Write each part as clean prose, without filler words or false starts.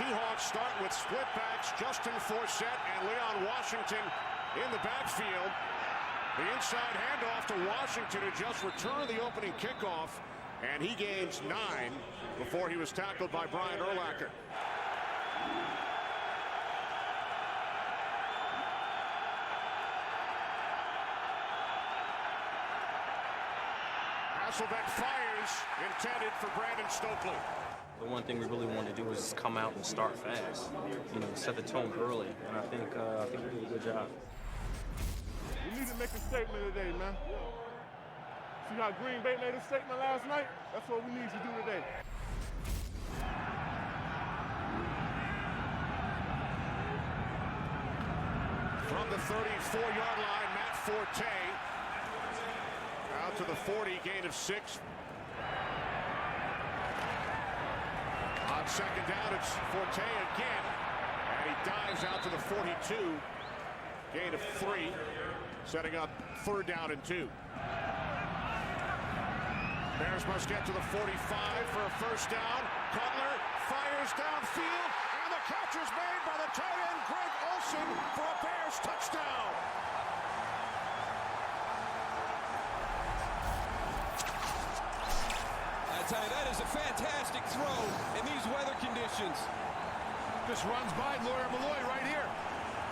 Seahawks start with split backs, Justin Forsett and Leon Washington in the backfield. The inside handoff to Washington, who just returned the opening kickoff, and he gains 9 before he was tackled by Brian Urlacher. Hasselbeck fires, intended for Brandon Stokely. The one thing we really wanted to do was come out and start fast, set the tone early, and I think we did a good job. We need to make a statement today, man. See how Green Bay made a statement last night? That's what we need to do today. From the 34-yard line, Matt Forte. Out to the 40, gain of 6. On second down, it's Forte again, and he dives out to the 42, gain of 3, setting up 3rd down and 2. Bears must get to the 45 for a 1st down. Cutler fires downfield, and the catch is made by the tight end Greg Olsen for a Bears touchdown. I tell you, that is a fantastic throw in these weather conditions. Just runs by Malloy right here.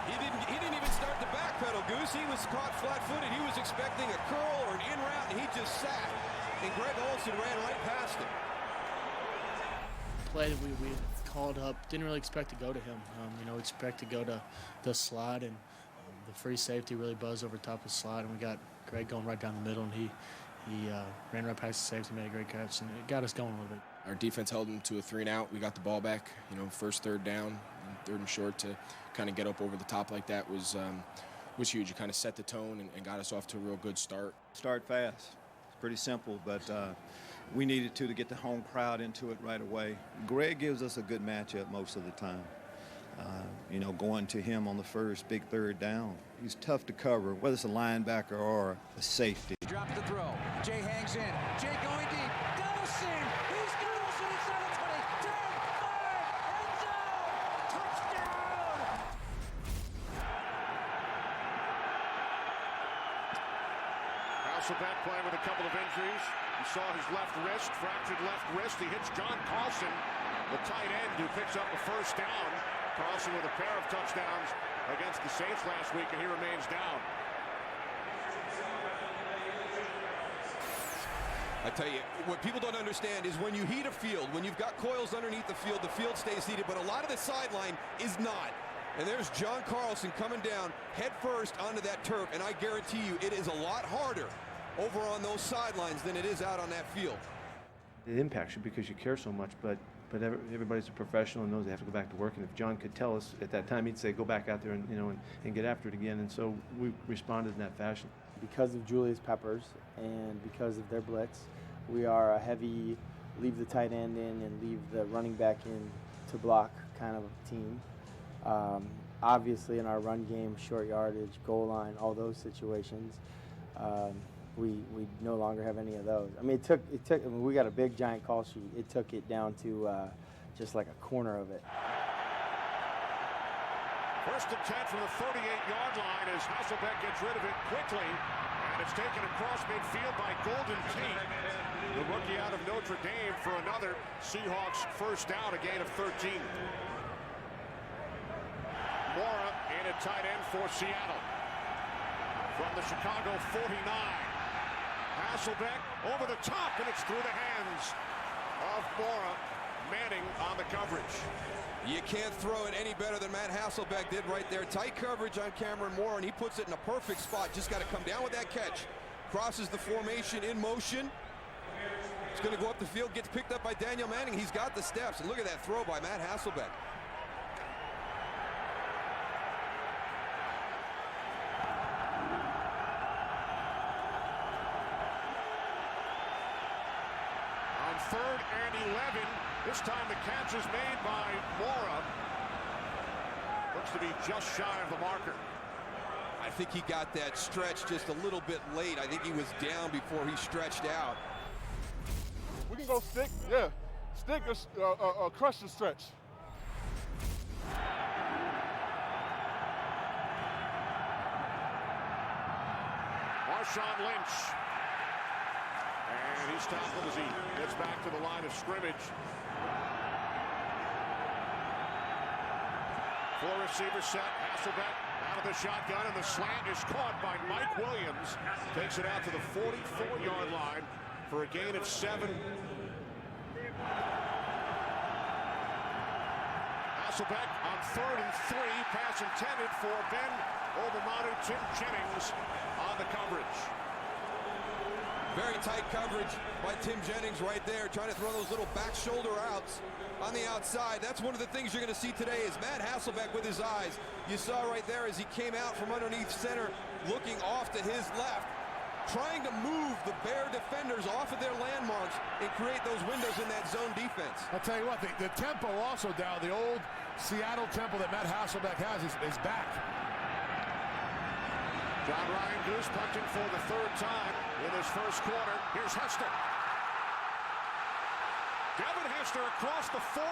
He didn't even start the backpedal, Goose. He was caught flat-footed. He was expecting a curl or an in route, and he just sat. And Greg Olsen ran right past him. Play that we called up, didn't really expect to go to him. Expect to go to the slot, and the free safety really buzzed over top of the slot, and we got Greg going right down the middle, and he ran right past the safety, made a great catch, and it got us going a little bit. Our defense held them to a 3-and-out. We got the ball back, first 3rd down, and 3rd and short to kind of get up over the top like that was huge. It kind of set the tone and got us off to a real good start. Start fast. It's pretty simple, but we needed to get the home crowd into it right away. Greg gives us a good matchup most of the time. Going to him on the first big 3rd down. He's tough to cover, whether it's a linebacker or a safety. Drop the throw. Jay hangs in. Jay going deep. Dellison. He's got Olsen inside the 20. 10, 5, end zone. Touchdown. Hasselbeck playing with a couple of injuries. You saw his left wrist, fractured left wrist. He hits John Carlson, the tight end, who picks up a 1st down. Carlson with a pair of touchdowns against the Saints last week, and he remains down. I tell you, what people don't understand is when you heat a field, when you've got coils underneath the field stays heated, but a lot of the sideline is not. And there's John Carlson coming down head first onto that turf, and I guarantee you it is a lot harder over on those sidelines than it is out on that field. It impacts you because you care so much, but everybody's a professional and knows they have to go back to work. And if John could tell us at that time, he'd say, go back out there and get after it again. And so we responded in that fashion. Because of Julius Peppers and because of their blitz, we are a heavy leave the tight end in and leave the running back in to block kind of team. Obviously in our run game, short yardage, goal line, all those situations, we no longer have any of those. I mean, we got a big giant call sheet. It took it down to just like a corner of it. 1st and 10 from the 38-yard line as Hasselbeck gets rid of it quickly, and it's taken across midfield by Golden Tate, the rookie out of Notre Dame, for another Seahawks 1st down, a gain of 13. Mora in at tight end for Seattle. From the Chicago 49. Hasselbeck over the top, and it's through the hands of Mora. Manning on the coverage. You can't throw it any better than Matt Hasselbeck did right there. Tight coverage on Cameron Moore, and he puts it in a perfect spot. Just got to come down with that catch. Crosses the formation in motion. It's going to go up the field, gets picked up by Daniel Manning. He's got the steps, and look at that throw by Matt Hasselbeck. On 3rd and 11, this time the catch is made by Mora. Looks to be just shy of the marker. I think he got that stretch just a little bit late. I think he was down before he stretched out. We can go stick, yeah. Stick or crush the stretch. Marshawn Lynch. And he's tackled as he gets back to the line of scrimmage. 4-receiver set. Hasselbeck out of the shotgun, and the slant is caught by Mike Williams. Takes it out to the 44-yard line for a gain of 7. Hasselbeck on 3rd and 3. Pass intended for Ben Obamanu. Tim Jennings on the coverage. Very tight coverage by Tim Jennings right there, trying to throw those little back shoulder outs on the outside. That's one of the things you're going to see today is Matt Hasselbeck with his eyes. You saw right there as he came out from underneath center, looking off to his left, trying to move the Bear defenders off of their landmarks and create those windows in that zone defense. I'll tell you what, the tempo also, Dow, the old Seattle tempo that Matt Hasselbeck has is back. John Ryan Goose punting for the 3rd time in his first quarter. Here's Hester. Devin Hester across the 40.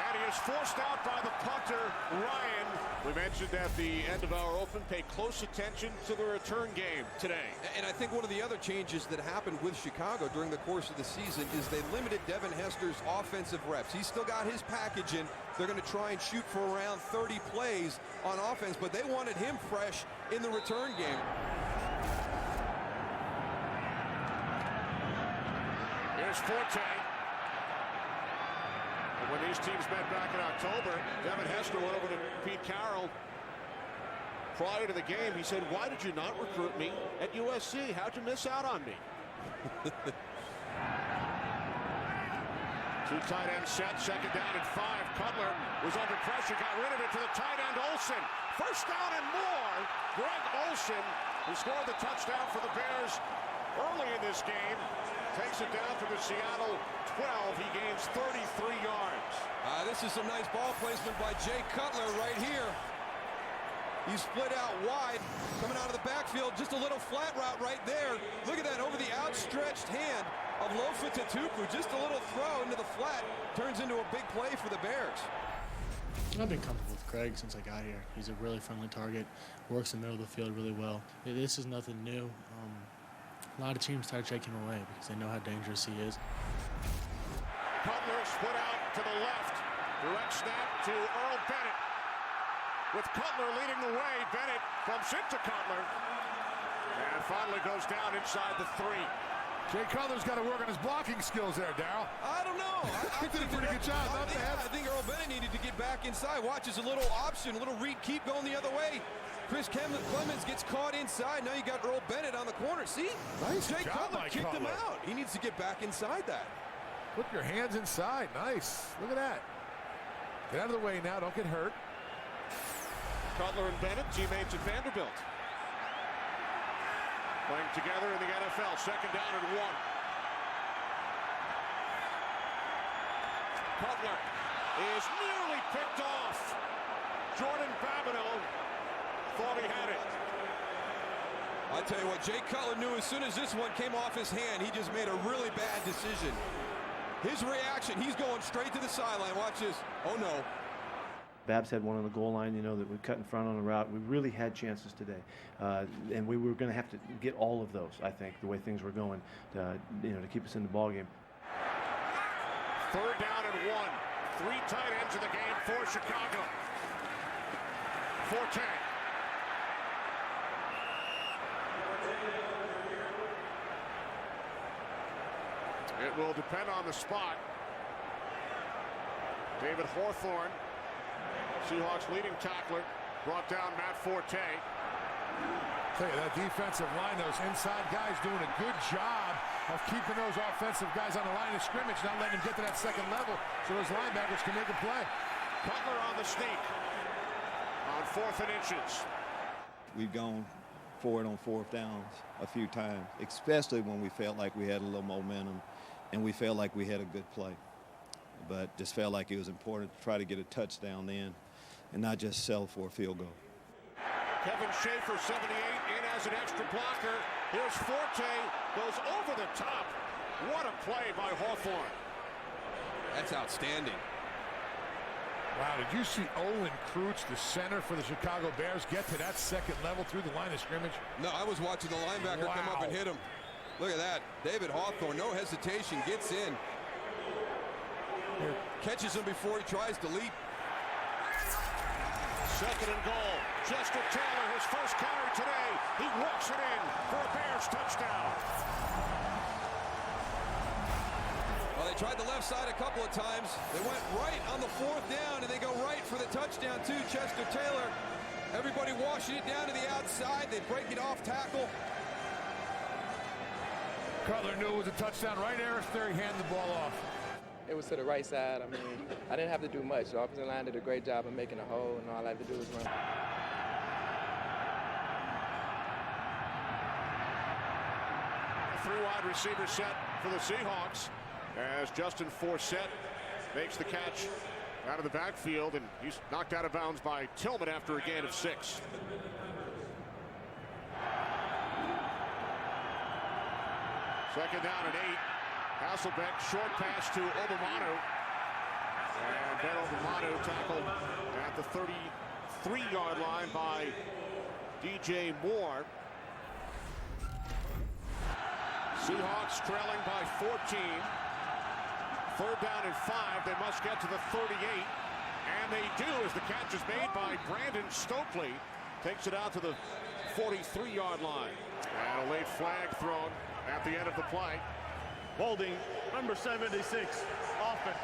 And he is forced out by the punter, Ryan. We mentioned at the end of our open, pay close attention to the return game today. And I think one of the other changes that happened with Chicago during the course of the season is they limited Devin Hester's offensive reps. He's still got his package in. They're going to try and shoot for around 30 plays on offense, but they wanted him fresh in the return game. Here's Forte. When these teams met back in October, Devin Hester went over to Pete Carroll prior to the game. He said, "Why did you not recruit me at USC? How'd you miss out on me?" 2 tight end set, 2nd down and 5. Cutler was under pressure, got rid of it to the tight end Olsen. 1st down and more. Greg Olsen, who scored the touchdown for the Bears early in this game, takes it down to the Seattle 12. He gains 33 yards. This is some nice ball placement by Jay Cutler right here. He split out wide, coming out of the backfield. Just a little flat route right there. Look at that, over the outstretched hand of Lofa Tatupu. Just a little throw into the flat. Turns into a big play for the Bears. I've been comfortable with Craig since I got here. He's a really friendly target, works in the middle of the field really well. This is nothing new. A lot of teams try to take him away because they know how dangerous he is. Cutler split out to the left. Direct snap to Earl Bennett. With Cutler leading the way, Bennett bumps into Cutler. And finally goes down inside the 3. Jay Cutler's got to work on his blocking skills there, Darryl. I don't know. He did a pretty good job. I think Earl Bennett needed to get back inside. Watches a little option, a little read, keep going the other way. Chris Clemens gets caught inside. Now you got Earl Bennett on the corner. See? Nice Jay job Cutler by kicked him Cutler. out. He needs to get back inside that. Put your hands inside. Nice. Look at that. Get out of the way now. Don't get hurt. Cutler and Bennett, teammates at Vanderbilt. Playing together in the NFL. 2nd down and 1. Cutler is nearly picked off. Jordan Babineau thought he had it. I tell you what, Jay Cutler knew as soon as this one came off his hand, he just made a really bad decision. His reaction, he's going straight to the sideline. Watch this. Oh, no. Babs had one on the goal line, you know, that we cut in front on the route. We really had chances today. And we were going to have to get all of those, I think, the way things were going, to keep us in the ballgame. 3rd down and 1. 3 tight ends in the game for Chicago. Forte. It will depend on the spot. David Hawthorne, Seahawks leading tackler, brought down Matt Forte. Tell you, that defensive line, those inside guys doing a good job of keeping those offensive guys on the line of scrimmage, not letting them get to that 2nd level so those linebackers can make a play. Cutler on the sneak on 4th and inches. We've gone for it on 4th downs a few times, especially when we felt like we had a little momentum and we felt like we had a good play. But just felt like it was important to try to get a touchdown in and not just settle for a field goal. Kevin Schaefer, 78, in as an extra blocker. Here's Forte, goes over the top. What a play by Hawthorne. That's outstanding. Wow, did you see Olin Kreutz, the center for the Chicago Bears, get to that second level through the line of scrimmage? No, I was watching the linebacker come up and hit him. Look at that. David Hawthorne, no hesitation, gets in. Catches him before he tries to leap. Second and goal. Chester Taylor, his first carry today. He walks it in for a Bears touchdown. Well, they tried the left side a couple of times. They went right on the fourth down, and they go right for the touchdown, too. Chester Taylor, everybody washing it down to the outside. They break it off tackle. Cutler knew it was a touchdown right after he handed the ball off. It was to the right side. I mean, I didn't have to do much. The offensive line did a great job of making a hole, and all I had to do was run. Three wide receiver set for the Seahawks as Justin Forsett makes the catch out of the backfield, and he's knocked out of bounds by Tillman after a gain of 6. Second down and 8. Hasselbeck, short pass to Obamanu. And Ben Obamanu tackled at the 33-yard line by DJ Moore. Seahawks trailing by 14. Third down and 5. They must get to the 38. And they do as the catch is made by Brandon Stokely. Takes it out to the 43-yard line. And a late flag thrown at the end of the play. Holding number 76, Offense.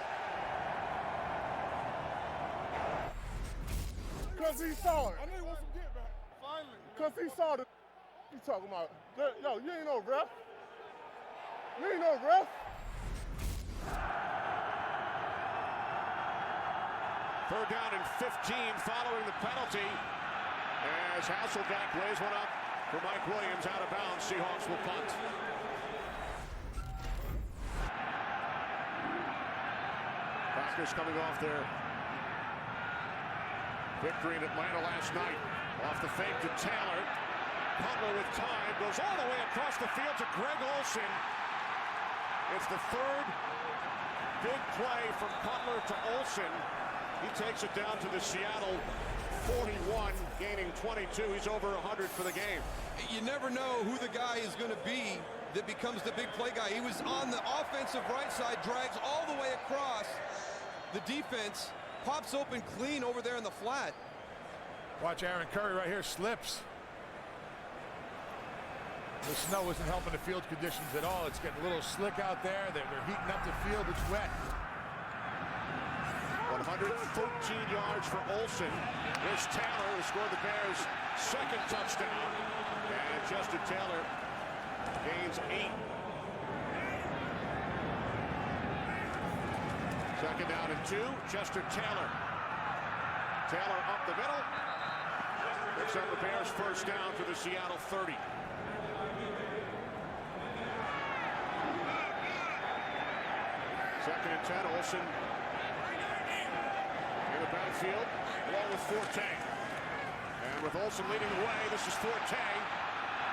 Because he saw it. I knew he wants to get back. Finally. Because he saw the you talking about. Yo, you ain't no ref. You ain't no ref. Third down and 15 following the penalty. As Hasselbeck lays one up for Mike Williams out of bounds. Seahawks will punt. Packers coming off their victory in Atlanta last night. Off the fake to Taylor. Cutler with time. Goes all the way across the field to Greg Olsen. It's the third big play from Cutler to Olsen. He takes it down to the Seattle 41, gaining 22. He's over 100 for the game. You never know who the guy is going to be that becomes the big play guy. He was on the offensive right side, drags all the way across the defense, pops open clean over there in the flat. Watch Aaron Curry right here, slips. The snow isn't helping the field conditions at all. It's getting a little slick out there. They're heating up the field. It's wet. 113 yards for Olsen. Here's Taylor, who scored the Bears' second touchdown. And Justin Taylor gains 8. Second down and 2. Chester Taylor. Taylor up the middle. Picks up the Bears' first down to the Seattle 30. Second and 10. Olsen in the backfield, along with Forte. And with Olsen leading the way, this is Forte.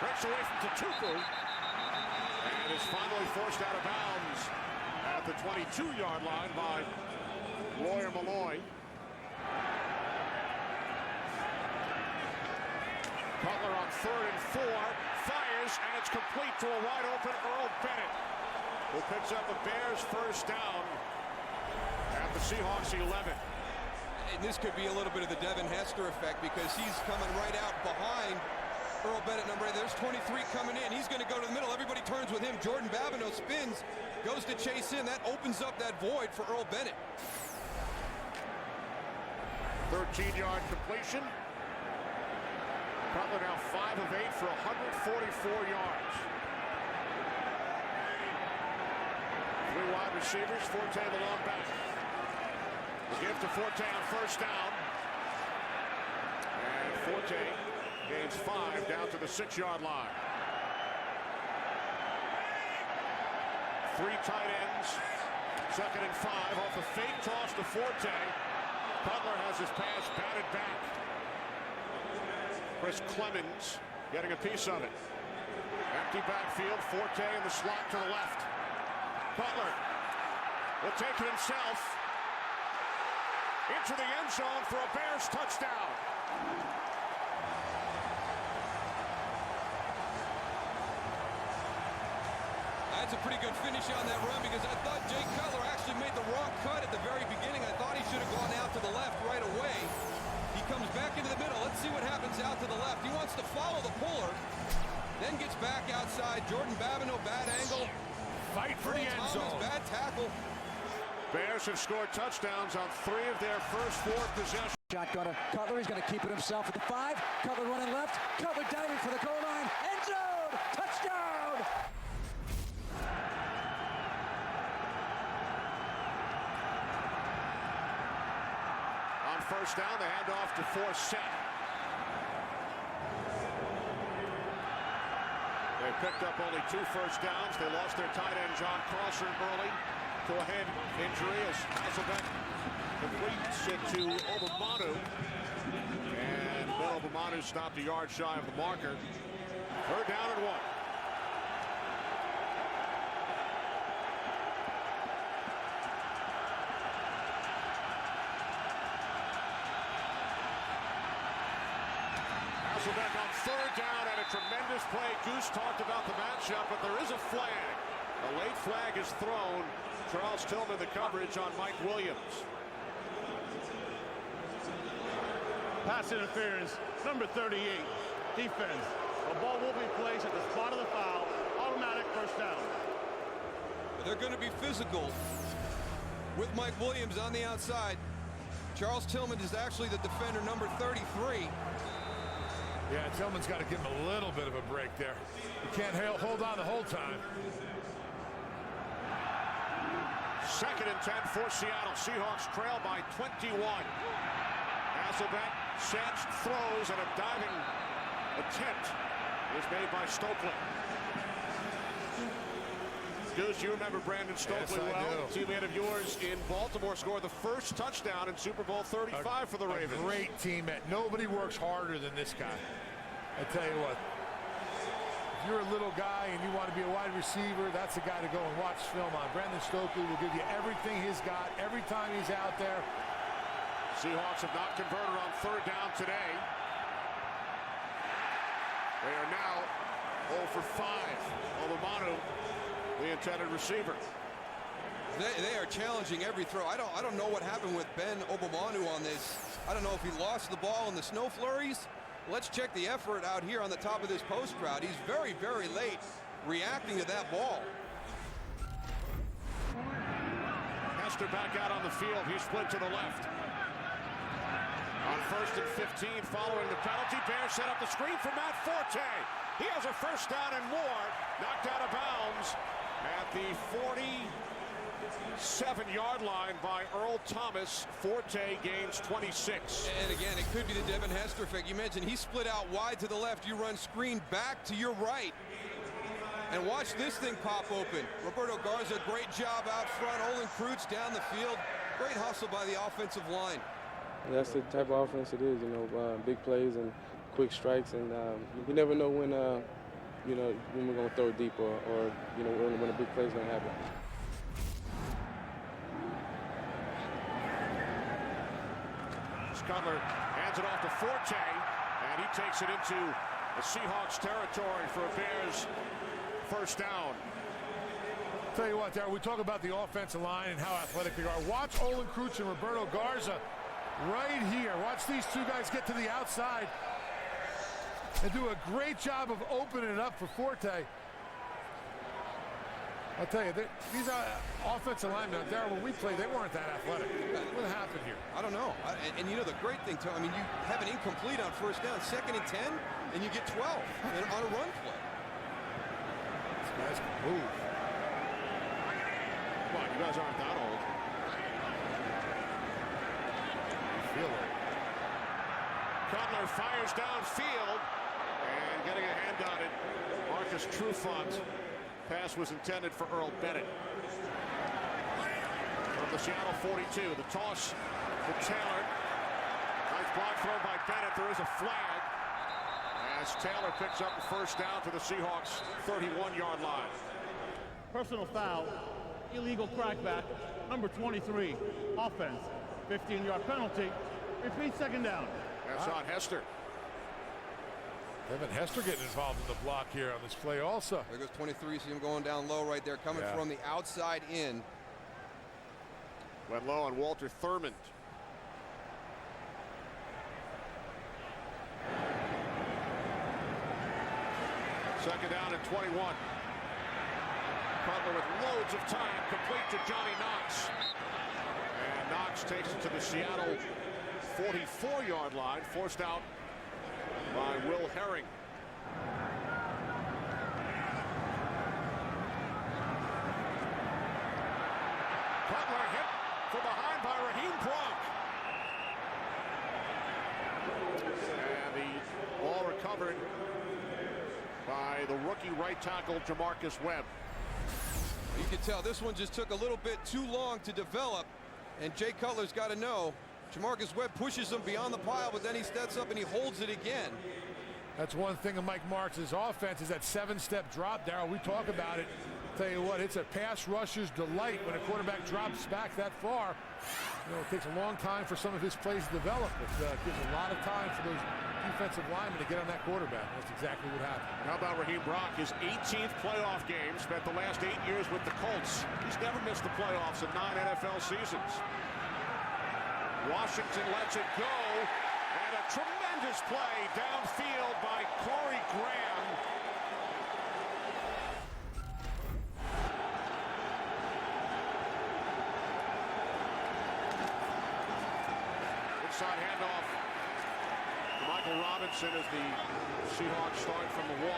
Breaks away from Tatupu. And is finally forced out of bounds at the 22-yard line by Lawyer Malloy. Cutler on 3rd and 4. Fires, and it's complete to a wide-open Earl Bennett, who picks up a Bears first down at the Seahawks 11. And this could be a little bit of the Devin Hester effect because he's coming right out behind Earl Bennett, number 8. There's 23 coming in. He's going to go to the middle. Everybody turns with him. Jordan Babineau spins, goes to chase in. That opens up that void for Earl Bennett. 13-yard completion. Cutler now 5 of 8 for 144 yards. 3 wide receivers. Forte the long back. The give to Forte on first down. And Forte gains 5 down to the 6-yard line. 3 tight ends. Second and 5 off the fake toss to Forte. Cutler has his pass batted back. Chris Clemens getting a piece of it. Empty backfield. Forte in the slot to the left. Cutler will take it himself. into the end zone for a Bears touchdown. That's a pretty good finish on that run because I thought Jay Cutler actually made the wrong cut at the very beginning. I thought he should have gone out to the left right away. He comes back into the middle. Let's see what happens out to the left. He wants to follow the puller, then gets back outside. Jordan Babineau, bad angle. Fight for the end zone. Bad tackle. Bears have scored touchdowns on 3 of their first 4 possessions. Shotgun to Cutler. He's going to keep it himself at the 5. Cutler running left. Cutler diving for the goal line. End zone. Touchdown. On first down, the handoff to Forsett. They picked up only 2 first downs. They lost their tight end, John Carlson, early to a head injury as Hasselbeck completes it to Obamanu. And Bill Obamanu stopped a yard shy of the marker. 3rd down and 1. Hasselbeck on 3rd down and a tremendous play. Goose talked about the matchup, but there is a flag. A late flag is thrown. Charles Tillman the coverage on Mike Williams. Pass interference, number 38, defense. The ball will be placed at the spot of the foul. Automatic first down. They're going to be physical with Mike Williams on the outside. Charles Tillman is actually the defender, number 33. Yeah, Tillman's got to give him a little bit of a break there. He can't hold on the whole time. 2nd and 10 for Seattle. Seahawks trail by 21. Hasselbeck sets, throws, and a diving attempt is made by Stokely. Goose, you remember Brandon Stokely well. Teammate of yours in Baltimore scored the first touchdown in Super Bowl 35 for the Ravens. A great teammate. Nobody works harder than this guy. I tell you what, if you're a little guy and you want to be a wide receiver, that's the guy to go and watch film on. Brandon Stokely will give you everything he's got every time he's out there. Seahawks have not converted on 3rd down today. They are now 0 for 5. Obamanu, the intended receiver. They are challenging every throw. I don't know what happened with Ben Obamanu on this. I don't know if he lost the ball in the snow flurries. Let's check the effort out here on the top of this post route. He's very, very late reacting to that ball. Hester back out on the field. He split to the left. On 1st and 15 following the penalty, Bears set up the screen for Matt Forte. He has a first down and more. Knocked out of bounds at the 47-yard line by Earl Thomas. Forte gains 26. And again, it could be the Devin Hester effect. You mentioned he split out wide to the left. You run screen back to your right. And watch this thing pop open. Roberto Garza, great job out front. Olin Kreutz down the field. Great hustle by the offensive line. That's the type of offense it is, you know, big plays and quick strikes. And you never know when, you know, when we're going to throw deep or you know, when a big play is going to happen. Cutler hands it off to Forte, and he takes it into the Seahawks territory for a Bears first down. Tell you what, Darryl, we talk about the offensive line and how athletic they are. Watch Olin Kreutz and Roberto Garza right here. Watch these 2 guys get to the outside and do a great job of opening it up for Forte. I'll tell you, these offensive linemen out there, when we played, they weren't that athletic. What happened here? I don't know. And you know, the great thing, I mean, you have an incomplete on first down, 2nd and 10, and you get 12 on a run play. These guys can move. Come on, you guys aren't that old. I feel it. Cutler fires downfield, and getting a hand on it, Marcus Trufant. Pass was intended for Earl Bennett. From the Seattle 42, the toss to Taylor. Nice block thrown by Bennett. There is a flag as Taylor picks up the first down to the Seahawks 31-yard line. Personal foul, illegal crackback, number 23, offense. 15-yard penalty. Repeat second down. That's on Hester. Devin Hester getting involved in the block here on this play also. There goes 23. See him going down low right there, coming from the outside in. Went low on Walter Thurmond. Second down at 21. Cutler with loads of time, complete to Johnny Knox. And Knox takes it to the Seattle 44-yard line, forced out by Will Herring. Cutler hit from behind by Raheem Brock. And the ball recovered by the rookie right tackle Jamarcus Webb. You can tell this one just took a little bit too long to develop, and Jay Cutler's got to know. Jamarcus Webb pushes him beyond the pile, but then he steps up and he holds it again. That's one thing of Mike Martz's offense is that 7-step drop, Darryl. We talk about it. Tell you what, it's a pass rusher's delight when a quarterback drops back that far. You know, it takes a long time for some of his plays to develop, but gives a lot of time for those defensive linemen to get on that quarterback. That's exactly what happened. How about Raheem Brock? His 18th playoff game, spent the last 8 years with the Colts. He's never missed the playoffs in 9 NFL seasons. Washington lets it go, and a tremendous play downfield by Corey Graham. Inside handoff to Michael Robinson as the Seahawks start from the 1.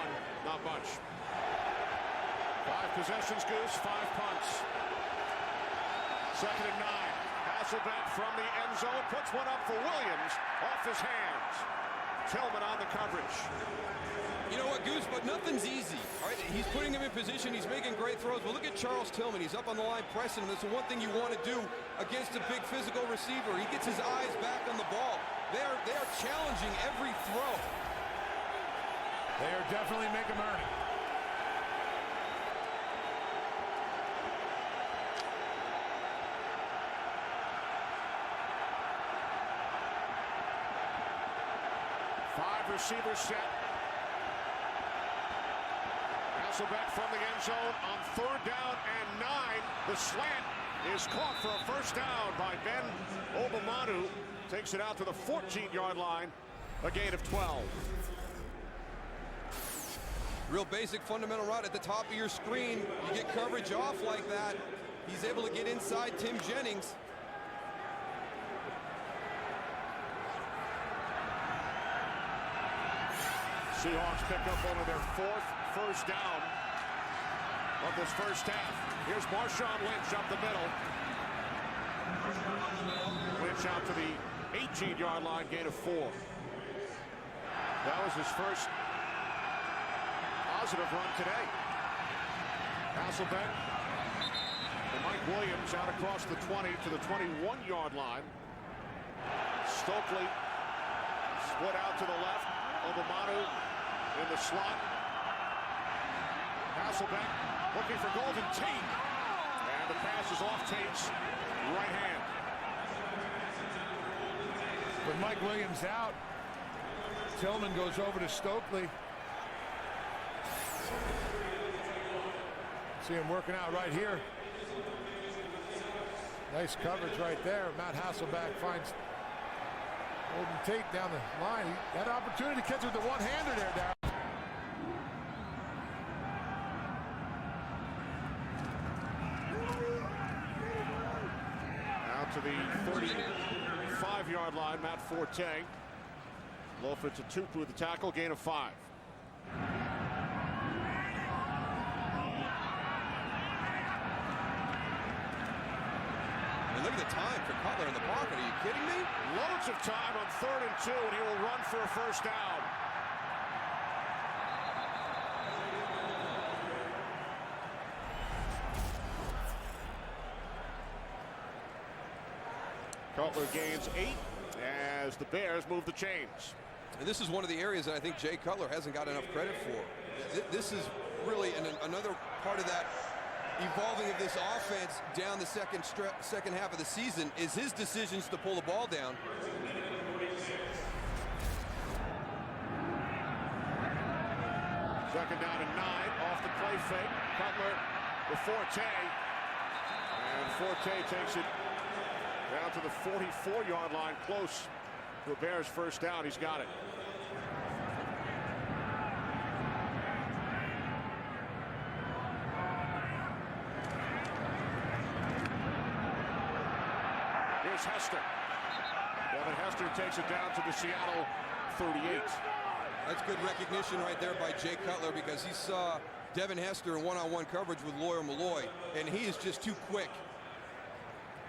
Not much. 5 possessions, Goose, 5 punts. Second and 9. Hasselbeck from the end zone puts one up for Williams off his hands. Tillman on the coverage. You know what, Goose, but nothing's easy. All right, he's putting him in position. He's making great throws. But look at Charles Tillman. He's up on the line pressing him. That's the one thing you want to do against a big physical receiver. He gets his eyes back on the ball. They are challenging every throw. They are definitely making him earn it. Receiver set. Hasselbeck from the end zone on 3rd down and 9. The slant is caught for a first down by Ben Obamanu. Takes it out to the 14-yard line. A gain of 12. Real basic fundamental route at the top of your screen. You get coverage off like that. He's able to get inside Tim Jennings. Seahawks pick up only their 4th first down of this first half. Here's Marshawn Lynch up the middle. Lynch out to the 18-yard line, gain of 4. That was his first positive run today. Hasselbeck and Mike Williams out across the 20 to the 21-yard line. Stokely split out to the left. Obamanu in the slot. Hasselbeck looking for Golden Tate. And the pass is off Tate's right hand. With Mike Williams out, Tillman goes over to Stokely. See him working out right here. Nice coverage right there. Matt Hasselbeck finds Golden Tate down the line. He had an opportunity to catch it with the one-hander there, Darryl. Out to the 35-yard line, Matt Forte. Lofer to Tupu with the tackle, gain of 5. And look at the time for Cutler in the pocket. Are you kidding me? Loads of time on 3rd and 2, and he will run for a first down. Cutler gains 8 as the Bears move the chains. And this is one of the areas that I think Jay Cutler hasn't got enough credit for. This is really another part of that evolving of this offense down the second half of the season is his decisions to pull the ball down. Second down and 9 off the play fake. Cutler to Forte. And Forte takes it down to the 44-yard line, close to a Bears first down. He's got it. Here's Hester. Devin Hester takes it down to the Seattle 38. That's good recognition right there by Jay Cutler, because he saw Devin Hester in one-on-one coverage with Lawyer Malloy, and he is just too quick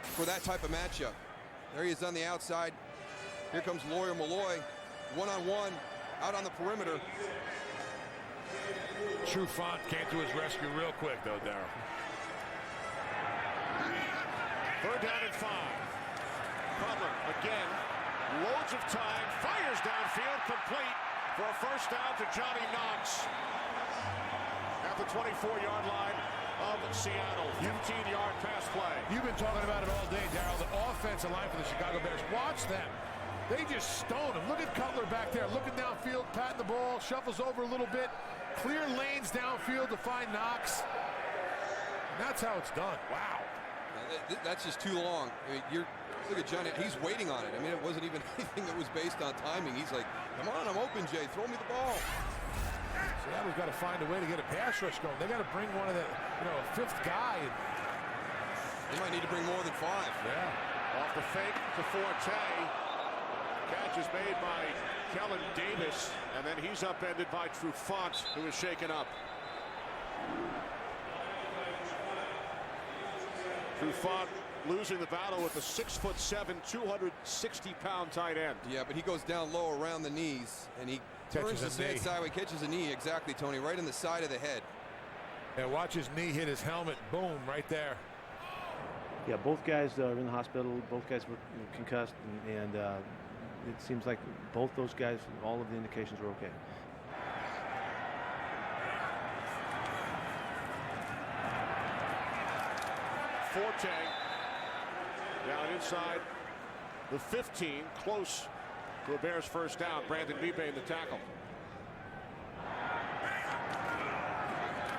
for that type of matchup. There he is on the outside. Here comes Lawyer Malloy, one-on-one, out on the perimeter. Trufant came to his rescue real quick, though, Darryl. Third down and 5. Cutler again, loads of time, fires downfield, complete for a first down to Johnny Knox at the 24-yard line of Seattle. 15-yard pass play. You've been talking about it all day, Darryl. The offensive line for the Chicago Bears. Watch them. They just stone him. Look at Cutler back there, looking downfield, patting the ball, shuffles over a little bit, clear lanes downfield to find Knox. And that's how it's done. Wow. That's just too long. I mean, look at Johnny. He's waiting on it. I mean, it wasn't even anything that was based on timing. He's like, come on, I'm open, Jay. Throw me the ball. Seattle's got to find a way to get a pass rush going. They got to bring one of the, a fifth guy. They might need to bring more than 5. Yeah. Off the fake to Forte. Catch is made by Kellen Davis, and then he's upended by Trufant, who is shaken up. Trufant losing the battle with the 6'7", 260-pound tight end. Yeah, but he goes down low around the knees, and he turns his head sideways, catches a knee. Exactly, Tony, right in the side of the head. And watch his knee hit his helmet. Boom, right there. Yeah, both guys are in the hospital. Both guys were concussed, and it seems like both those guys, all of the indications were okay. Forte down inside the 15, close to a Bears first down. Brandon Bebe in the tackle.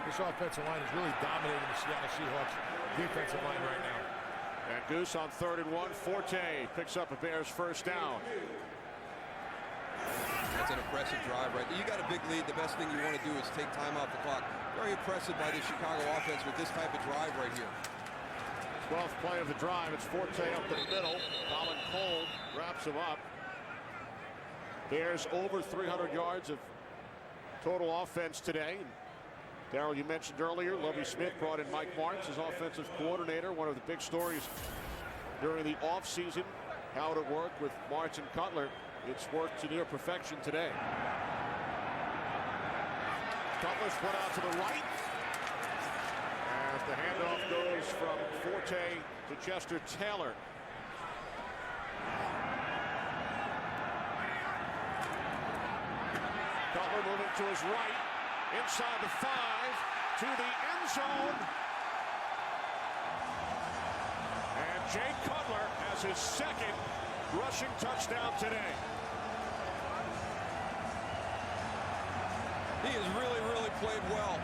This offensive line is really dominating the Seattle Seahawks defensive line right now. And Goose on 3rd and 1. Forte picks up a Bears first down. That's an impressive drive right there. You got a big lead. The best thing you want to do is take time off the clock. Very impressive by the Chicago offense with this type of drive right here. 12th play of the drive. It's Forte up the middle. Colin Cole wraps him up. Bears over 300 yards of total offense today. Darryl, you mentioned earlier, Lovie Smith brought in Mike Martz as offensive coordinator. One of the big stories during the offseason, how it worked with Martz and Cutler. It's worked to near perfection today. Cutler split out to the right. As the handoff goes from Forte to Chester Taylor. Cutler moving to his right. Inside the 5 to the end zone. And Jay Cutler has his second rushing touchdown today. He has really played well.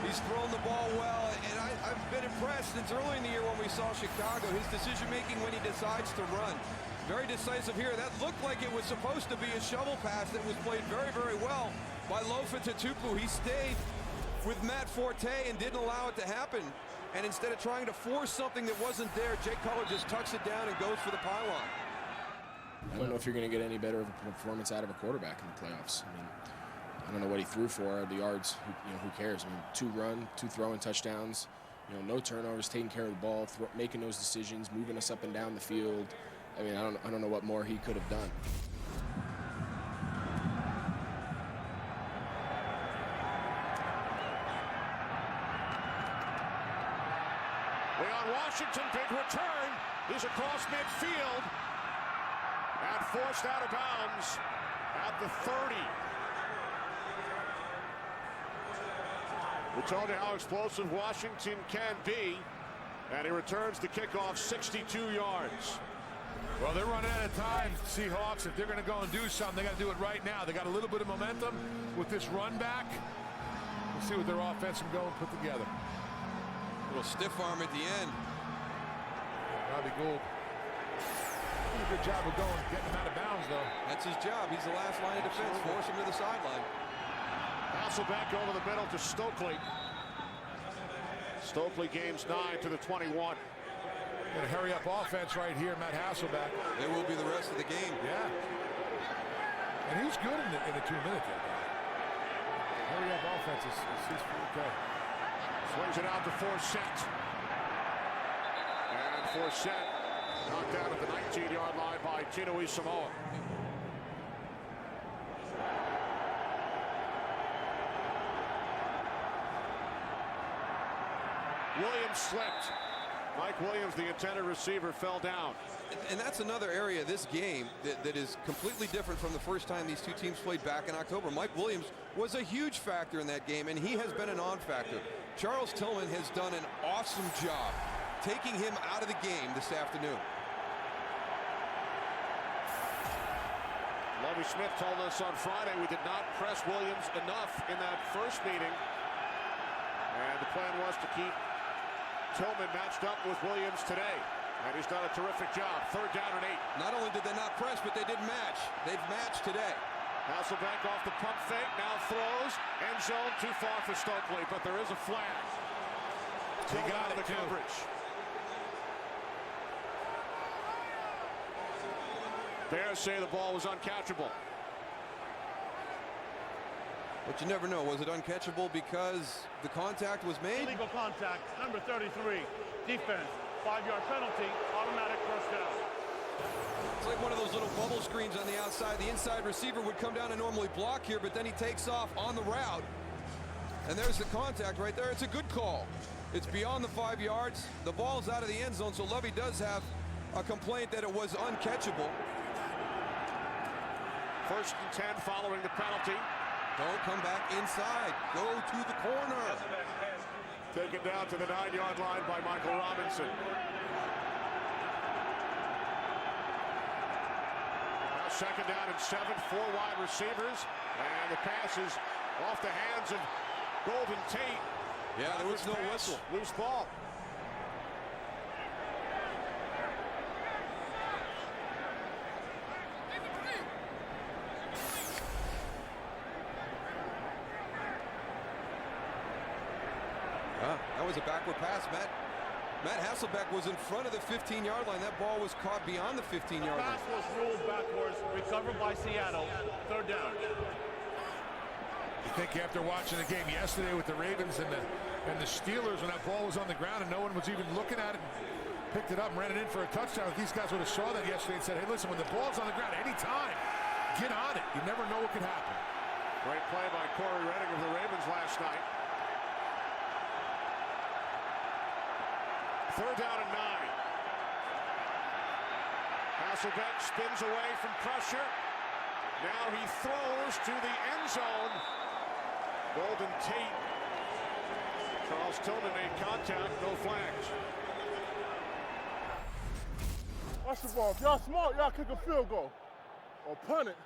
He's thrown the ball well, and I've been impressed since early in the year when we saw Chicago. His decision-making when he decides to run. Very decisive here. That looked like it was supposed to be a shovel pass that was played very well by Lofa Tatupu. He stayed with Matt Forte and didn't allow it to happen. And instead of trying to force something that wasn't there, Jay Cutler just tucks it down and goes for the pylon. I don't know if you're going to get any better of a performance out of a quarterback in the playoffs. I mean, I don't know what he threw for, the yards. Who cares? I mean, 2 throwing touchdowns. No turnovers, taking care of the ball, making those decisions, moving us up and down the field. I mean, I don't know what more he could have done. Leon Washington, big return. He's across midfield and forced out of bounds at the 30. We told you how explosive Washington can be, and he returns the kickoff 62 yards. Well, they're running out of time, Seahawks. If they're going to go and do something, they got to do it right now. They got a little bit of momentum with this run back. We'll see what their offense can go and put together. A little stiff arm at the end. Robbie Gould. Did a good job of getting him out of bounds, though. That's his job. He's the last line of defense. Force him to the sideline. Hasselbeck over the middle to Stokely. Stokely gains 9 to the 21. Going to hurry up offense right here, Matt Hasselbeck. It will be the rest of the game. Yeah. And he's good in the 2 minutes. Hurry up offense is his okay. Swings it out to Forsett. And Forsett knocked down at the 19-yard line by Tino Isamoa. Williams slipped. Mike Williams, the intended receiver, fell down. And that's another area of this game that is completely different from the first time these two teams played back in October. Mike Williams was a huge factor in that game, and he has been a non-factor. Charles Tillman has done an awesome job taking him out of the game this afternoon. Lovie Smith told us on Friday we did not press Williams enough in that first meeting. And the plan was to keep Tillman matched up with Williams today. And he's done a terrific job. 3rd down and 8. Not only did they not press, but they didn't match. They've matched today. Hasselbeck off the pump fake, now throws. End zone too far for Stokely, but there is a flag. He got the coverage. Bears say the ball was uncatchable. But you never know. Was it uncatchable because the contact was made? Illegal contact, number 33. Defense, 5-yard penalty, automatic first down. It's like one of those little bubble screens on the outside. The inside receiver would come down and normally block here, but then he takes off on the route. And there's the contact right there. It's a good call. It's beyond the 5 yards. The ball's out of the end zone, so Lovie does have a complaint that it was uncatchable. 1st and 10 following the penalty. Don't come back inside. Go to the corner. Taken down to the 9-yard line by Michael Robinson. Now 2nd down and 7, 4 wide receivers. And the pass is off the hands of Golden Tate. Yeah, there was no whistle. Loose ball. That was a backward pass, Matt Hasselbeck was in front of the 15-yard line. That ball was caught beyond the 15-yard line. Pass was ruled backwards, recovered by Seattle. 3rd down. You think after watching the game yesterday with the Ravens and the Steelers, when that ball was on the ground and no one was even looking at it, picked it up and ran it in for a touchdown, these guys would have saw that yesterday and said, hey, listen, when the ball's on the ground, anytime, get on it. You never know what could happen. Great play by Corey Redding of the Ravens last night. 3rd down and 9. Hasselbeck spins away from pressure. Now he throws to the end zone. Golden Tate. Charles Tillman made contact, no flags. Watch the ball. If y'all smart, y'all kick a field goal or punt it.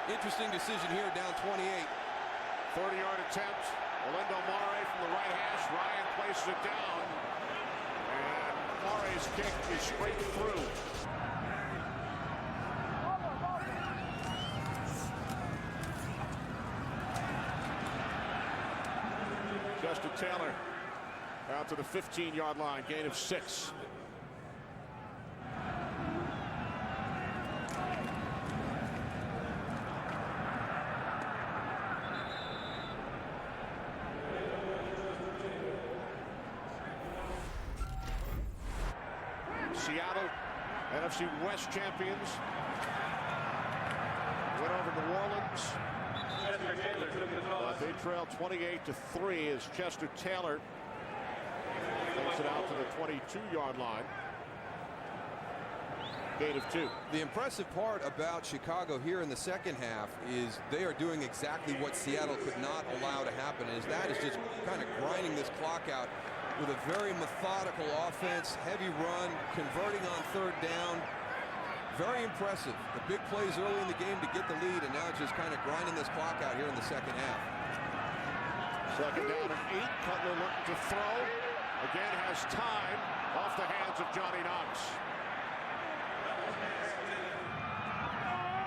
Interesting decision here, down 28. 30-yard attempt. Orlando Mare from the right hash. Ryan places it down. And Mare's kick is straight through. Justin Taylor out to the 15-yard line. Gain of 6. Seattle, NFC West champions, went over New Orleans. They trail 28-3 as Chester Taylor takes it out to the 22-yard line. gain of 2. The impressive part about Chicago here in the second half is they are doing exactly what Seattle could not allow to happen, is that is just kind of grinding this clock out with a very methodical offense, heavy run, converting on third down. Very impressive. The big plays early in the game to get the lead, and now just kind of grinding this clock out here in the second half. Second down and 8. Cutler looking to throw. Again has time off the hands of Johnny Knox.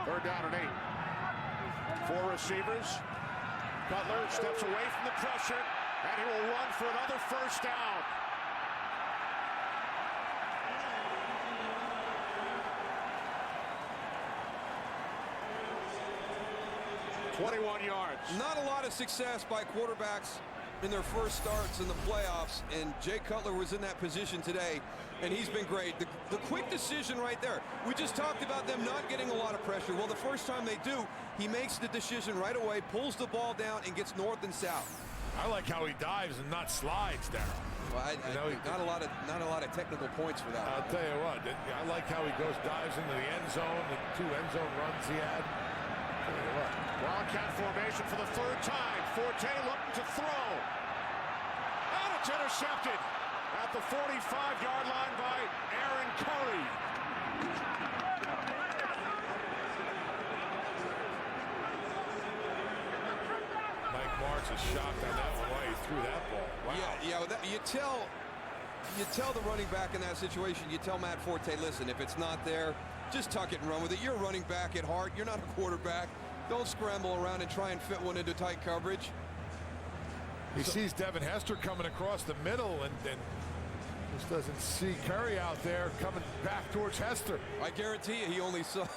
Third down and 8. 4 receivers. Cutler steps away from the pressure, and he will run for another first down. .21 yards. Not a lot of success by quarterbacks in their first starts in the playoffs, and Jay Cutler was in that position today, and he's been great. The quick decision right there. We just talked about them not getting a lot of pressure. Well, the first time they do, he makes the decision right away, pulls the ball down, and gets north and south. I like how he dives and not slides, Darryl. Well, not a lot of technical points for that. I'll tell you what, I like how he dives into the end zone, the 2 end zone runs he had. I'll tell you what. Wildcat formation for the third time. Forte looking to throw. And it's intercepted at the 45-yard line by Aaron Curry. Mike Martz is shocked on that one, why he threw that ball. Wow. Yeah, you tell the running back in that situation, you tell Matt Forte, listen, if it's not there, just tuck it and run with it. You're a running back at heart. You're not a quarterback. Don't scramble around and try and fit one into tight coverage. He sees Devin Hester coming across the middle and just doesn't see Curry out there coming back towards Hester. I guarantee you he only saw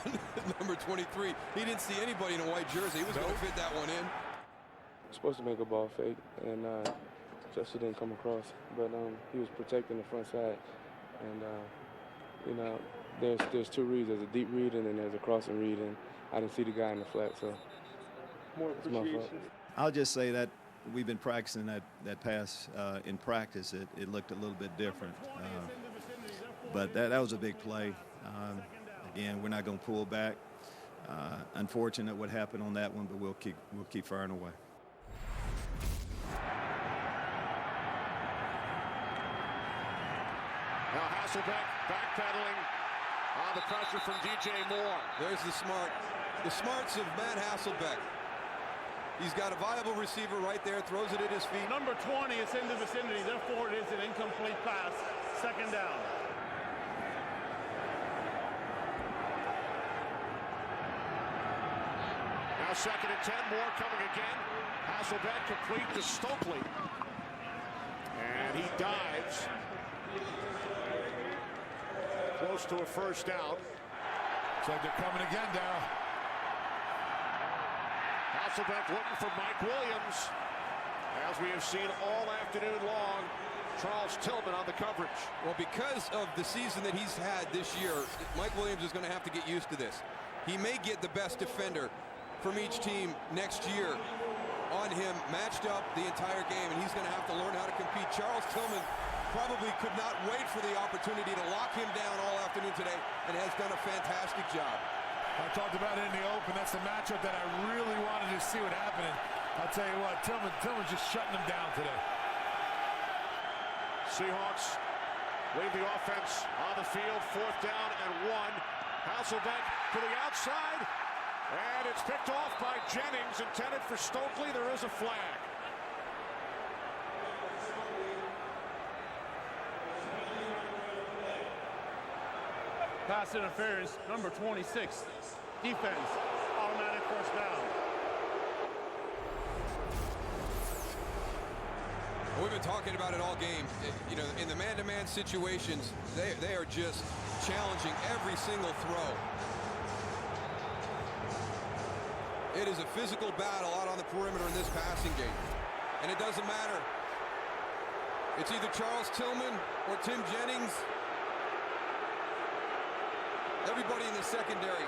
number 23. He didn't see anybody in a white jersey. He was going to fit that one in. Supposed to make a ball fake, and Chester didn't come across. But he was protecting the front side. And, you know, there's 2 reads. There's a deep read and then there's a crossing read. And I didn't see the guy in the flat, so it's my fault. I'll just say that we've been practicing that pass in practice. It looked a little bit different. But that was a big play. Again, we're not going to pull back. Unfortunate what happened on that one, but we'll keep firing away. Now Hasselbeck backpedaling on the pressure from DJ Moore. There's the smarts of Matt Hasselbeck. He's got a viable receiver right there, throws it at his feet. Number 20 is in the vicinity, therefore it is an incomplete pass. Second down. Now second and 10, Moore coming again. Hasselbeck complete to Stokely. And he dives. Close to a first down. Looks like they're coming again, Darryl. Hasselbeck looking for Mike Williams. As we have seen all afternoon long, Charles Tillman on the coverage. Well, because of the season that he's had this year, Mike Williams is going to have to get used to this. He may get the best defender from each team next year on him, matched up the entire game, and he's going to have to learn how to compete. Charles Tillman probably could not wait for the opportunity to lock him down all afternoon today and has done a fantastic job. I talked about it in the open. That's the matchup that I really wanted to see what happened. And I'll tell you what, Tillman's just shutting him down today. Seahawks leave the offense on the field. Fourth down and 1. Hasselbeck to the outside. And it's picked off by Jennings, intended for Stokely. There is a flag. Pass interference, number 26. Defense, automatic first down. We've been talking about it all game. You know, in the man-to-man situations, they are just challenging every single throw. It is a physical battle out on the perimeter in this passing game. And it doesn't matter. It's either Charles Tillman or Tim Jennings. Everybody in the secondary.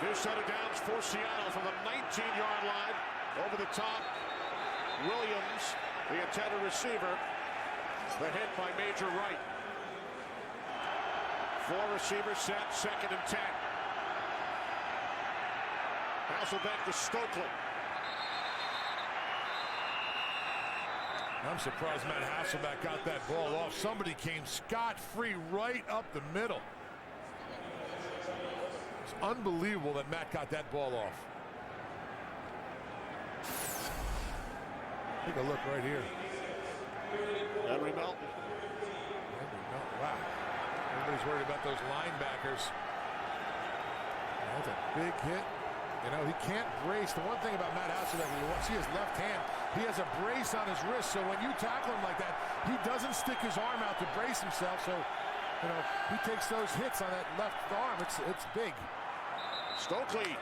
2 set of downs for Seattle from the 19-yard line. Over the top, Williams, the intended receiver. The hit by Major Wright. Four receiver set, 2nd and 10. Hasselbeck to Stokely. I'm surprised Matt Hasselbeck got that ball off. Somebody came scot-free right up the middle. It's unbelievable that Matt got that ball off. Take a look right here. Henry Melton. Wow. Everybody's worried about those linebackers. That's a big hit. You know, he can't brace. The one thing about Matt Hasselbeck, you want to see his left hand, he has a brace on his wrist, so when you tackle him like that, he doesn't stick his arm out to brace himself, so, you know, he takes those hits on that left arm. It's big. Stokely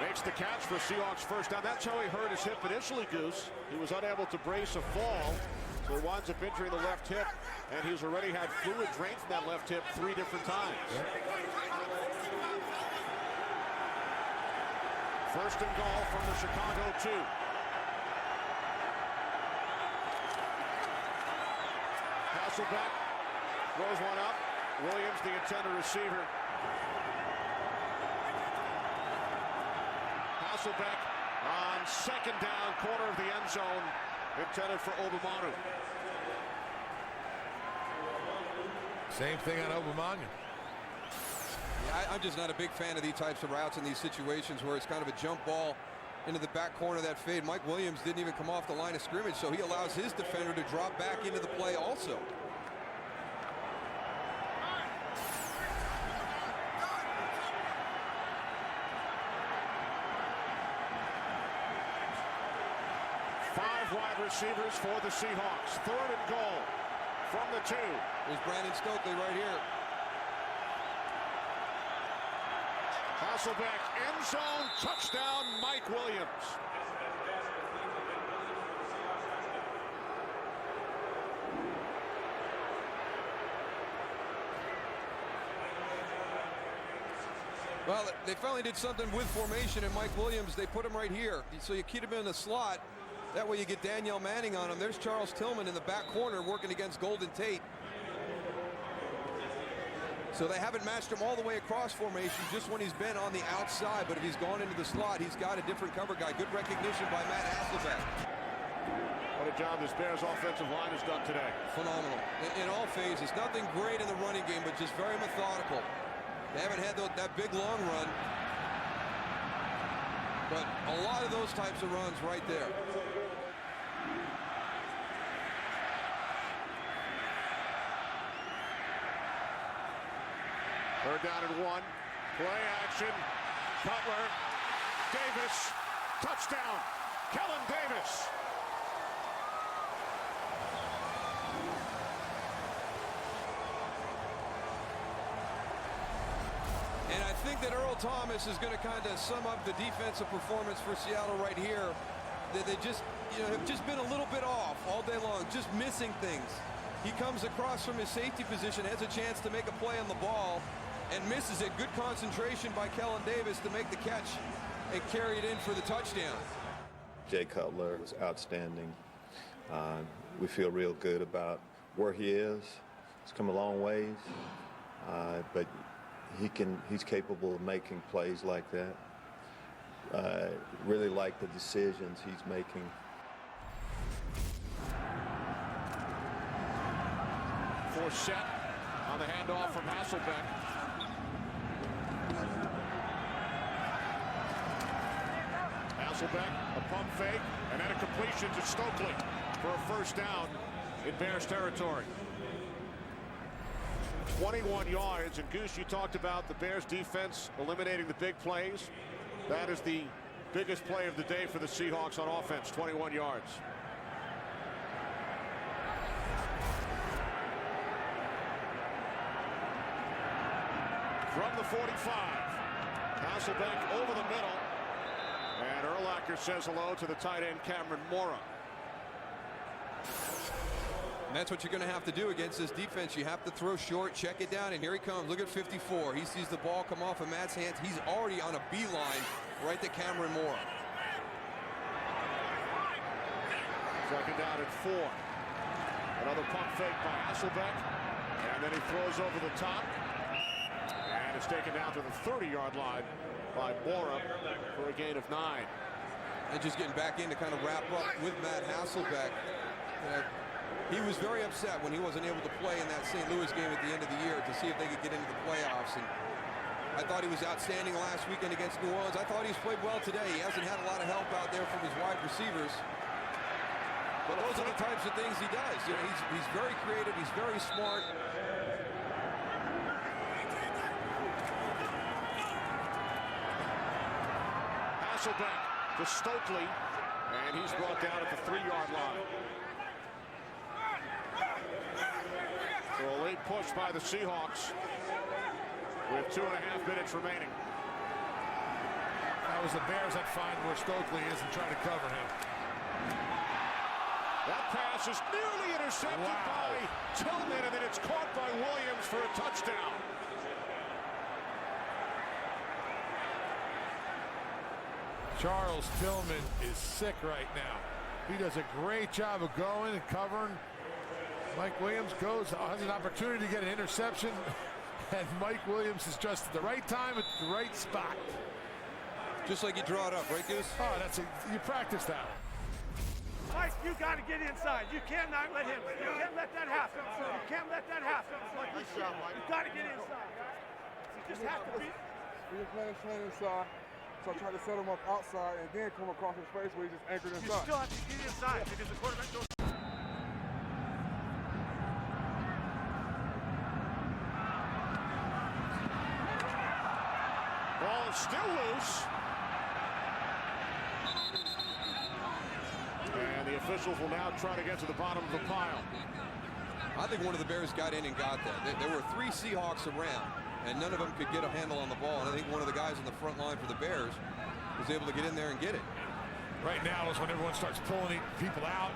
makes the catch for Seahawks first down. That's how he hurt his hip initially, Goose. He was unable to brace a fall, so he winds up injuring the left hip, and he's already had fluid drain from that left hip 3 different times. Yep. First and goal from the Chicago 2. Hasselbeck throws one up. Williams, the intended receiver. Hasselbeck on 2nd down, corner of the end zone, intended for Obamanu. Same thing on Obamanu. Yeah, I'm just not a big fan of these types of routes in these situations where it's kind of a jump ball into the back corner of that fade. Mike Williams didn't even come off the line of scrimmage, so he allows his defender to drop back into the play also. Five wide receivers for the Seahawks. 3rd and goal from the 2. There's Brandon Stokely right here. Hasselbeck, end zone, touchdown, Mike Williams. Well, they finally did something with formation, and Mike Williams, they put him right here. So you keep him in the slot. That way you get Danielle Manning on him. There's Charles Tillman in the back corner working against Golden Tate. So they haven't matched him all the way across formation just when he's been on the outside. But if he's gone into the slot, he's got a different cover guy. Good recognition by Matt Hasselbeck. What a job this Bears offensive line has done today. Phenomenal. In all phases. Nothing great in the running game, but just very methodical. They haven't had that big long run. But a lot of those types of runs right there. Third down and 1. Play action. Cutler. Davis. Touchdown. Kellen Davis. And I think that Earl Thomas is going to kind of sum up the defensive performance for Seattle right here. That they just, have just been a little bit off all day long, just missing things. He comes across from his safety position, has a chance to make a play on the ball, and misses it. Good concentration by Kellen Davis to make the catch and carry it in for the touchdown. Jay Cutler was outstanding. We feel real good about where he is. He's come a long ways, but he's capable of making plays like that. Really like the decisions he's making. Force set on the handoff from Hasselbeck. Hasselbeck, a pump fake, and then a completion to Stokely for a first down in Bears territory. 21 yards, and Goose, you talked about the Bears defense eliminating the big plays. That is the biggest play of the day for the Seahawks on offense, 21 yards. From the 45, Hasselbeck over the middle, and Urlacher says hello to the tight end Cameron Mora. And that's what you're going to have to do against this defense. You have to throw short, check it down, and here he comes. Look at 54. He sees the ball come off of Matt's hands. He's already on a beeline right to Cameron Mora. Second down at 4. Another pump fake by Hasselbeck, and then he throws over the top. is taken down to the 30-yard line by Bora for a gain of 9. And just getting back in to kind of wrap up with Matt Hasselbeck. He was very upset when he wasn't able to play in that St. Louis game at the end of the year to see if they could get into the playoffs. And I thought he was outstanding last weekend against New Orleans. I thought he's played well today. He hasn't had a lot of help out there from his wide receivers. But those are the types of things he does. You know, he's very creative. He's very smart. Hasselbeck to Stokely, and he's brought down at the 3-yard line. So a late push by the Seahawks with 2.5 minutes remaining. That was the Bears that find where Stokely is and try to cover him. That pass is nearly intercepted by Tillman, and then it's caught by Williams for a touchdown. Charles Tillman is sick right now. He does a great job of going and covering. Mike Williams has an opportunity to get an interception, and Mike Williams is just at the right time at the right spot. Just like you draw it up, right, Goose? Oh, you practice that one. Mike, you got to get inside. You cannot let him. You can't let that happen. You can't let that happen. You got to get inside. You just have to be. He was playing inside, so I tried to set him up outside and then come across his face where he just anchored inside. You still have to get inside because the quarterback goes. Ball is still loose. And the officials will now try to get to the bottom of the pile. I think one of the Bears got in and got that. There were 3 Seahawks around, and none of them could get a handle on the ball. And I think one of the guys on the front line for the Bears was able to get in there and get it. Right now is when everyone starts pulling people out.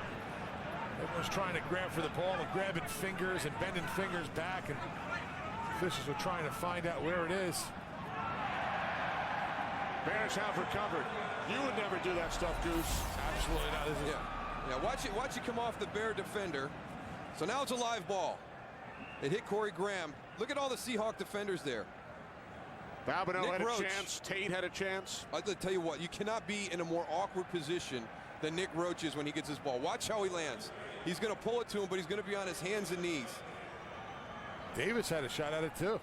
Everyone's trying to grab for the ball and grabbing fingers and bending fingers back, and officials are trying to find out where it is. Bears have recovered. You would never do that stuff, Goose. Absolutely not. Yeah, watch it come off the Bear defender. So now it's a live ball. It hit Corey Graham. Look at all the Seahawk defenders there. Babineau had a chance. Tate had a chance. I'll tell you what, you cannot be in a more awkward position than Nick Roach is when he gets his ball. Watch how he lands. He's going to pull it to him, but he's going to be on his hands and knees. Davis had a shot at it too.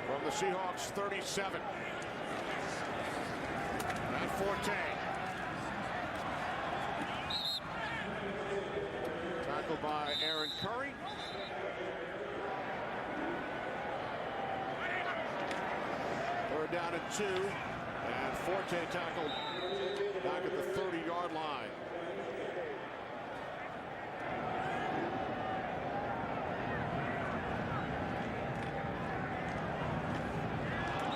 From the Seahawks 37. Matt Forte. Tackled by Aaron Curry. Third down and 2. And Forte tackled back at the 30-yard line.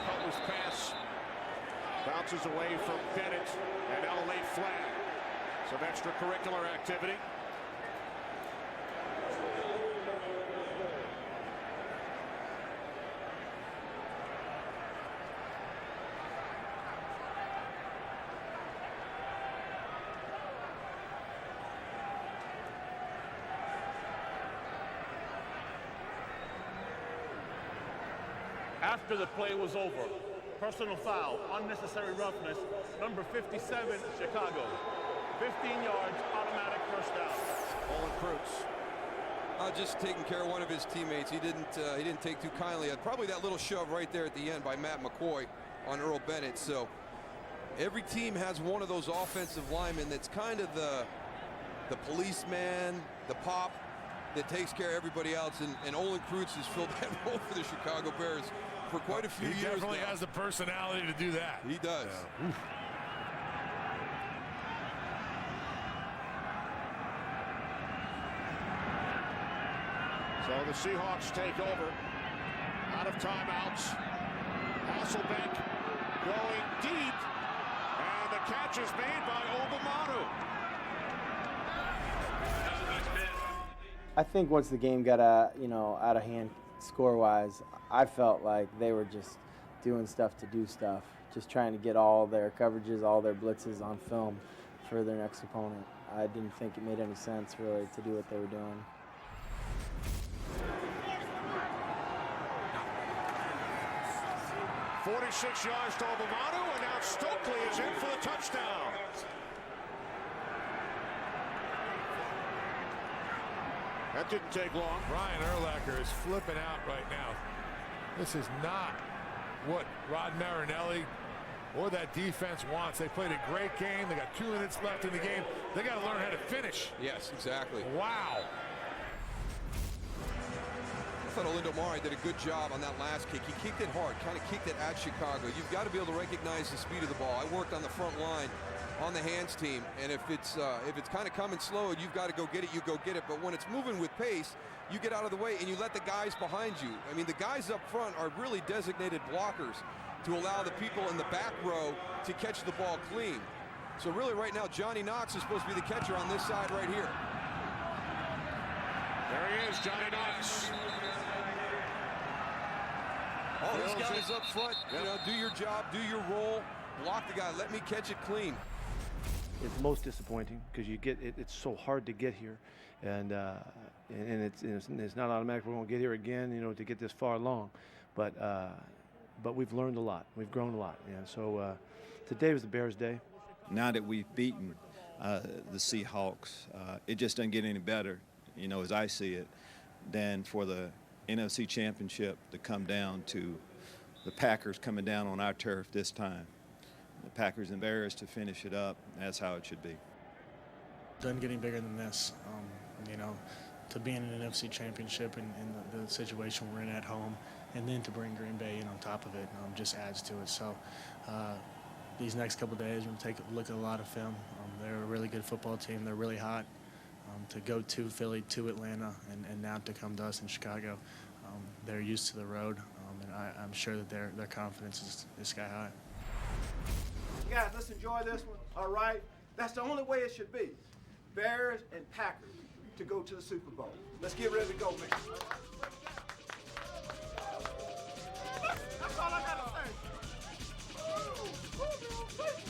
Cutler's pass bounces away from Bennett, and now a late flag. Some extracurricular activity. After the play was over, personal foul, unnecessary roughness, number 57, Chicago. 15 yards, automatic first down. Olin Kreutz. Just taking care of one of his teammates. He didn't take too kindly. Probably that little shove right there at the end by Matt McCoy on Earl Bennett. So every team has one of those offensive linemen that's kind of the policeman, the pop that takes care of everybody else. And Olin Kreutz has filled that role for the Chicago Bears for quite a few years. He definitely now. has the personality to do that. He does. Yeah. So the Seahawks take over. Out of timeouts. Hasselbeck going deep. And the catch is made by Obamanu. I think once the game got out of hand score-wise, I felt like they were just doing stuff to do stuff, just trying to get all their coverages, all their blitzes on film for their next opponent. I didn't think it made any sense really to do what they were doing. 46 yards to Obamanu, and now Stokely is in for the touchdown. That didn't take long. Brian Urlacher is flipping out right now. This is not what Rod Marinelli or that defense wants. They played a great game. They got 2 minutes left in the game. They got to learn how to finish. Yes, exactly. Wow. I thought Olindo Mare did a good job on that last kick. He kicked it hard, kind of kicked it at Chicago. You've got to be able to recognize the speed of the ball. I worked on the front line on the hands team, and if it's kind of coming slow and you've got to go get it, you go get it. But when it's moving with pace, you get out of the way and you let the guys behind you. I mean, the guys up front are really designated blockers to allow the people in the back row to catch the ball clean. So really right now, Johnny Knox is supposed to be the catcher on this side right here. There he is, Johnny Knox. All these guys up front, you know, do your job, do your role, block the guy, let me catch it clean. It's most disappointing because you get it, it's so hard to get here, and it's not automatic. We're going to get here again, you know, to get this far along, but we've learned a lot, we've grown a lot, and so today was the Bears' day. Now that we've beaten the Seahawks, it just doesn't get any better, you know, as I see it, than for the NFC Championship to come down to the Packers coming down on our turf this time. The Packers and Bears to finish it up. That's how it should be. Doesn't get any bigger than this. You know, to be in an NFC Championship in the situation we're in at home, and then to bring Green Bay in on top of it just adds to it. So these next couple of days, we're going to take a look at a lot of film. They're a really good football team. They're really hot. To go to Philly, to Atlanta, and now to come to us in Chicago, they're used to the road, and I'm sure that their confidence is sky high. Guys, let's enjoy this one, all right? That's the only way it should be. Bears and Packers to go to the Super Bowl. Let's get ready to go, man.